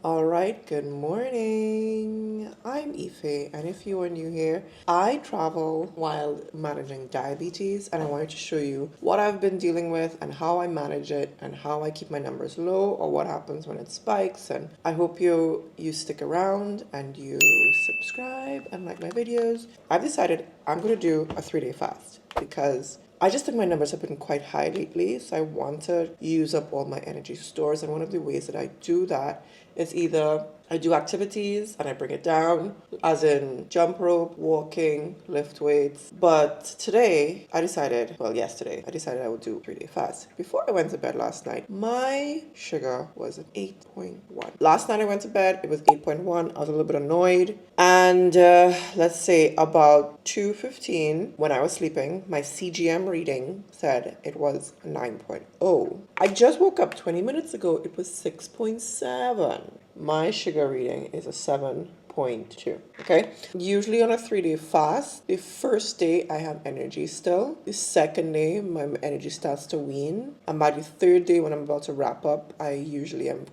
All right, good morning. I'm Ife, and if you are new here, I travel while managing diabetes, and I wanted to show you what I've been dealing with and how I manage it and how I keep my numbers low or what happens when it spikes. And I hope you stick around and you subscribe and like my videos. I've decided I'm going to do a 3-day fast because I just think my numbers have been quite high lately, so I want to use up all my energy stores. And one of the ways that I do that is either I do activities and I bring it down, as in jump rope, walking, lift weights. But today, yesterday, I decided I would do a 3-day fast. Before I went to bed last night, my sugar was at 8.1. Last night I went to bed, it was 8.1. I was a little bit annoyed. And let's say about 2:15 when I was sleeping, my CGM reading said it was 9.0. I just woke up 20 minutes ago, it was 6.7. My sugar reading is a 7.2. Okay. Usually on a 3-day fast, the first day I have energy still. The second day, my energy starts to wane. And by the third day, when I'm about to wrap up, I usually am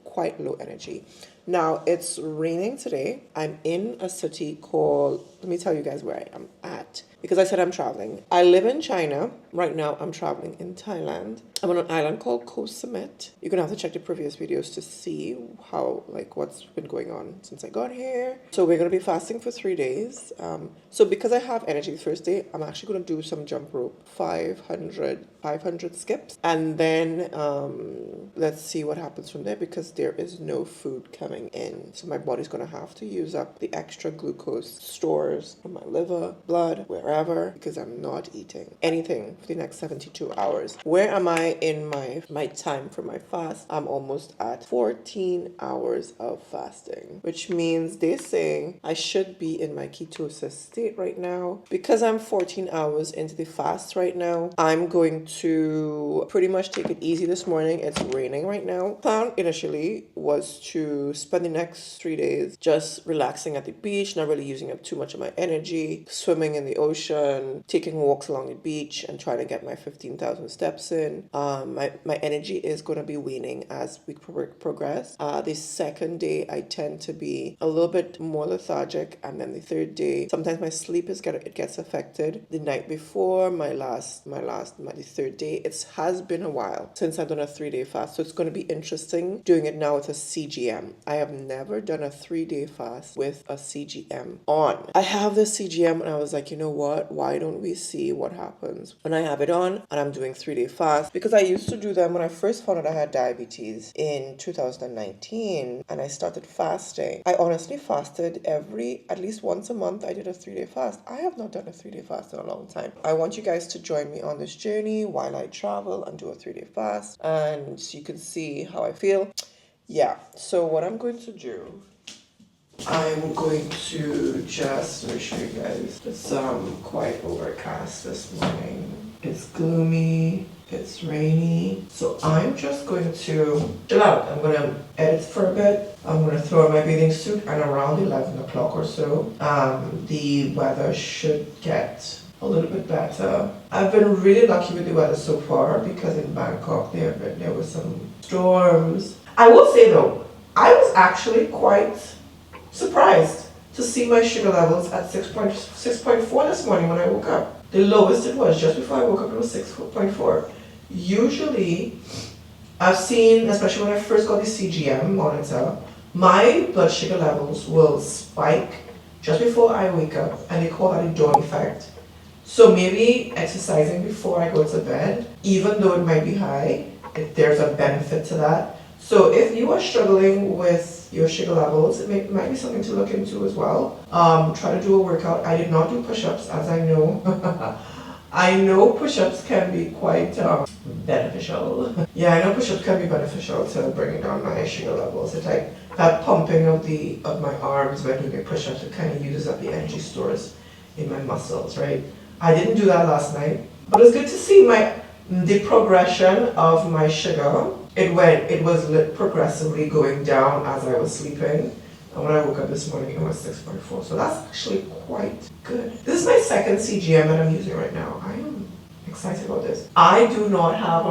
quite low energy. Now, it's raining today. I'm in a city called, let me tell you guys where I am at, because I said I'm traveling. I live in China. Right now, I'm traveling in Thailand. I'm on an island called Koh Samet. You're gonna have to check the previous videos to see what's been going on since I got here. So we're gonna be fasting for 3 days. So because I have energy the first day, I'm actually gonna do some jump rope, 500 skips. And then let's see what happens from there, because there is no food coming in. So my body's gonna have to use up the extra glucose stores from my liver, blood, wherever, because I'm not eating anything for the next 72 hours. Where am I in my time for my fast? I'm almost at 14 hours of fasting, which means they say I should be in my ketosis state right now. Because I'm 14 hours into the fast right now, I'm going to pretty much take it easy this morning. It's raining right now. Plan initially was to spend the next 3 days just relaxing at the beach, not really using up too much of my energy, swimming in the ocean, taking walks along the beach, and trying to get my 15,000 steps in. My energy is going to be waning as we progress. The second day, I tend to be a little bit more lethargic, and then the third day, sometimes my sleep it gets affected. The night before the third day, it has been a while since I've done a 3-day fast, so it's going to be interesting doing it now with a CGM. I have never done a 3-day fast with a CGM on. I have the CGM, and I was like, you know what? Why don't we see what happens when I have it on and I'm doing 3-day fast? Because I used to do them when I first found out I had diabetes in 2019, and I started fasting. I honestly fasted at least once a month. I did a 3-day fast. I have not done a 3-day fast in a long time. I want you guys to join me on this journey while I travel and do a 3-day fast, and you can see how I feel. Yeah, so what I'm going to do, I'm going to just, let me show you guys. It's quite overcast this morning. It's gloomy, it's rainy. So I'm just going to chill out. I'm going to edit for a bit. I'm going to throw on my bathing suit, and around 11 o'clock or so, the weather should get a little bit better. I've been really lucky with the weather so far, because in Bangkok there were some storms. I will say though, I was actually quite surprised to see my sugar levels at 6.4 this morning when I woke up. The lowest it was just before I woke up, it was 6.4. Usually, I've seen, especially when I first got the CGM monitor, my blood sugar levels will spike just before I wake up, and they call that a dawn effect. So maybe exercising before I go to bed, even though it might be high, there's a benefit to that. So if you are struggling with your sugar levels, it might be something to look into as well. Try to do a workout. I did not do push-ups, as I know. I know push-ups can be quite beneficial. Yeah, I know push-ups can be beneficial to bringing down my sugar levels. It's like that pumping of my arms by doing push-ups. It kind of uses up the energy stores in my muscles, right? I didn't do that last night, but it's good to see the progression of my sugar. It was progressively going down as I was sleeping. And when I woke up this morning, it was 6.4. So that's actually quite good. This is my second CGM that I'm using right now. I am excited about this. I do not have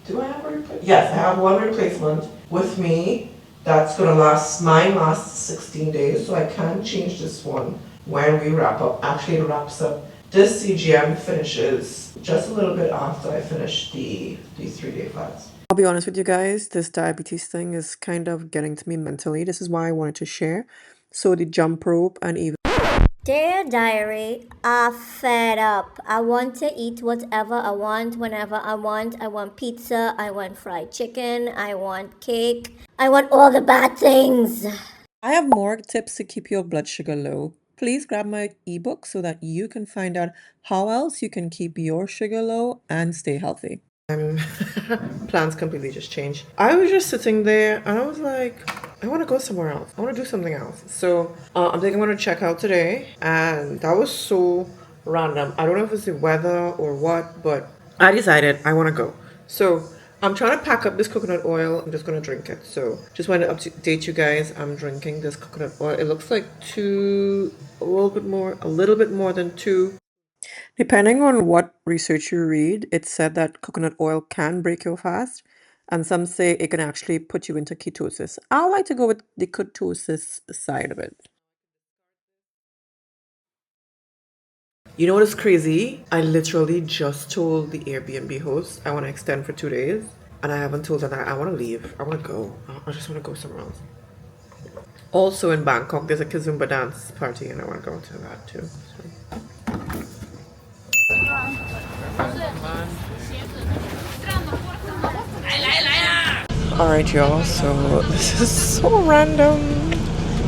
do I have a replacement? Yes, I have one replacement with me That's gonna last, mine lasts 16 days, so I can change this one when we wrap up. Actually, it wraps up. This CGM finishes just a little bit after I finish the 3-day fast. I'll be honest with you guys, this diabetes thing is kind of getting to me mentally. This is why I wanted to share. So the jump rope and even Dear diary, I'm fed up. I want to eat whatever I want whenever I want. I want pizza, I want fried chicken, I want cake, I want all the bad things. I have more tips to keep your blood sugar low. Please grab my ebook so that you can find out how else you can keep your sugar low and stay healthy. Plans completely just changed. I was just sitting there and I was like, I want to go somewhere else. I want to do something else. So I'm thinking I'm going to check out today. And that was so random. I don't know if it's the weather or what, but I decided I want to go. So I'm trying to pack up this coconut oil. I'm just going to drink it. So just wanted to update you guys. I'm drinking this coconut oil. It looks like a little bit more than two. Depending on what research you read, it said that coconut oil can break your fast, and some say it can actually put you into ketosis. I like to go with the ketosis side of it. You know what is crazy? I literally just told the Airbnb host I want to extend for 2 days, and I haven't told them that I want to leave. I want to go. I just want to go somewhere else. Also in Bangkok, there's a Kizumba dance party, and I want to go to that too. So. Alright, y'all, so this is so random.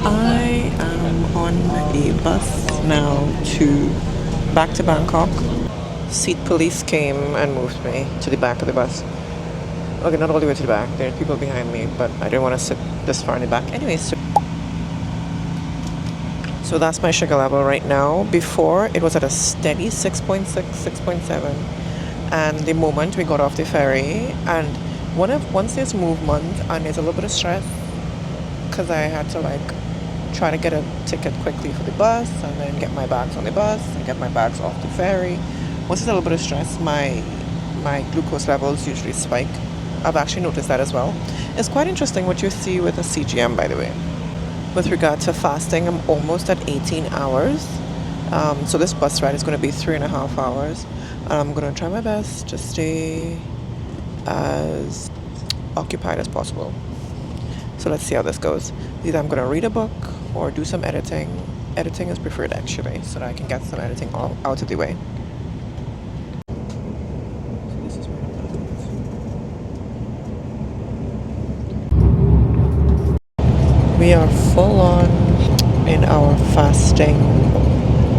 I am on a bus now back to Bangkok. Seat police came and moved me to the back of the bus. Okay, not all the way to the back. There are people behind me, but I didn't want to sit this far in the back. Anyways, so that's my sugar level right now. Before, it was at a steady 6.6, 6.7. And the moment we got off the ferry, and once there's movement and there's a little bit of stress, because I had to try to get a ticket quickly for the bus and then get my bags on the bus and get my bags off the ferry. Once there's a little bit of stress, my glucose levels usually spike. I've actually noticed that as well. It's quite interesting what you see with a CGM, by the way. With regard to fasting, I'm almost at 18 hours. So this bus ride is going to be 3.5 hours. And I'm going to try my best to stay as occupied as possible. So let's see how this goes. Either I'm going to read a book or do some editing. Editing is preferred actually, so that I can get some editing all out of the way. We are full on in our fasting.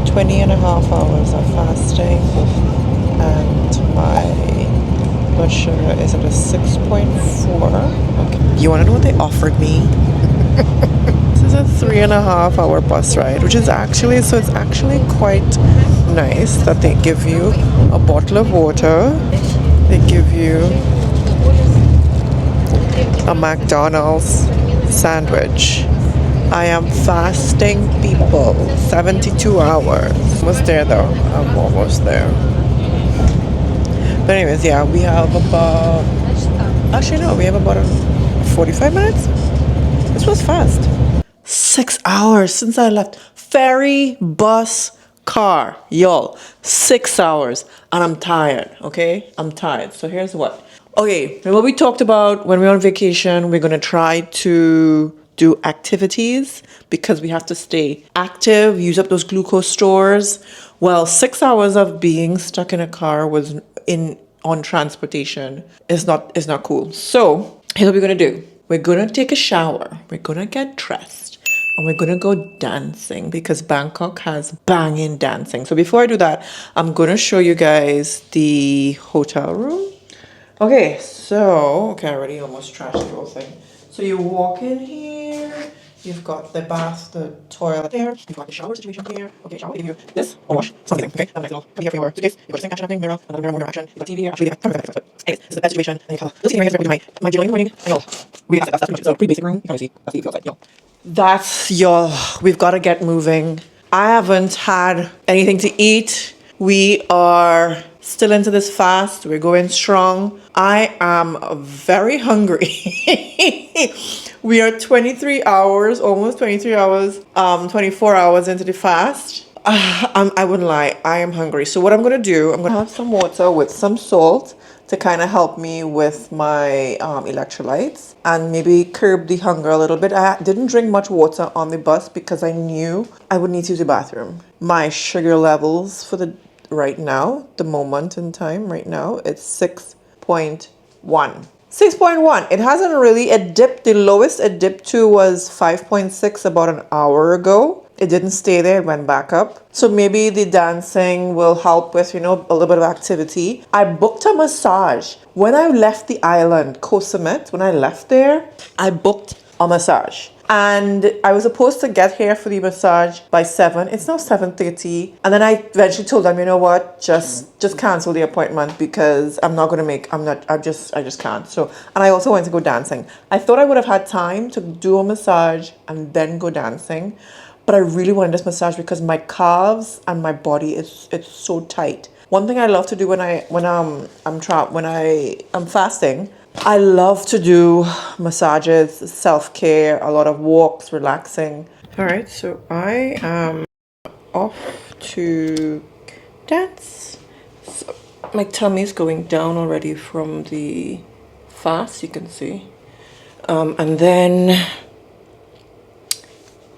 20.5 hours of fasting, and my blood sugar is at a 6.4. Okay. You want to know what they offered me? This is a 3.5 hour bus ride, which is actually, so it's actually quite nice that they give you a bottle of water, they give you a McDonald's sandwich. I am fasting, people. 72 hours. Almost there though. I'm almost there. But anyways, yeah, we have about, actually no, we have about 45 minutes. This was fast. 6 hours since I left. Ferry, bus, car. Y'all, 6 hours. And I'm tired, okay? I'm tired. So here's what. Okay, remember we talked about when we're on vacation, we're going to try to do activities because we have to stay active, use up those glucose stores. Well, 6 hours of being stuck in a car on transportation is not cool. So here's what we're going to do. We're going to take a shower. We're going to get dressed. And we're gonna go dancing because Bangkok has banging dancing. So before I do that, I'm gonna show you guys the hotel room. Okay, I already almost trashed the whole thing. So you walk in here, you've got the bath, the toilet there, you've got the shower situation here. Okay, shower, give you this, or wash, something, okay? And nice little put here for your suitcase. You've got the sink action happening, mirror, another mirror action, you've got TV here, actually, anyways, this is the bed situation, and you have a little sitting area here for my gym in the morning, and you'll, that's pretty much it. It's a pretty basic room, you can see, that's the view outside, y'all. That's y'all. We've got to get moving. I haven't had anything to eat. We are Still into this fast. We're going strong. I am very hungry. We are 23 hours, almost 23 hours, 24 hours into the fast. I wouldn't lie, I am hungry. So what I'm gonna do, I'm gonna have some water with some salt to kind of help me with my electrolytes and maybe curb the hunger a little bit. I didn't drink much water on the bus because I knew I would need to use the bathroom. My sugar levels for the right now, the moment in time right now, it's 6.1. 6.1. It hasn't really, it dipped, the lowest it dipped to was 5.6 about an hour ago. It didn't stay there, it went back up. So maybe the dancing will help with, a little bit of activity. I booked a massage. When I left the island, Koh Samet, when I left there, I booked a massage. And I was supposed to get here for the massage by 7. It's now 7:30. And then I eventually told them, you know what, just cancel the appointment because I just can't. So, and I also wanted to go dancing. I thought I would have had time to do a massage and then go dancing. But I really wanted this massage because my calves and my body it's so tight. One thing I love to do when I'm fasting, I love to do massages, self-care, a lot of walks, relaxing. All right, so I am off to dance. So my tummy's going down already from the fast, you can see. And then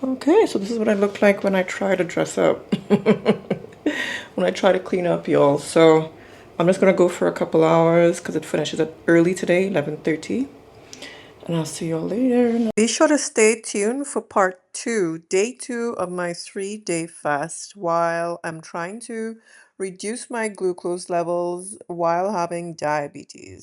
okay, so this is what I look like when I try to dress up. When I try to clean up, y'all. So I'm just gonna go for a couple hours because it finishes at early today, 11:30. And I'll see y'all later. Be sure to stay tuned for part 2, day 2 of my 3-day fast while I'm trying to reduce my glucose levels while having diabetes.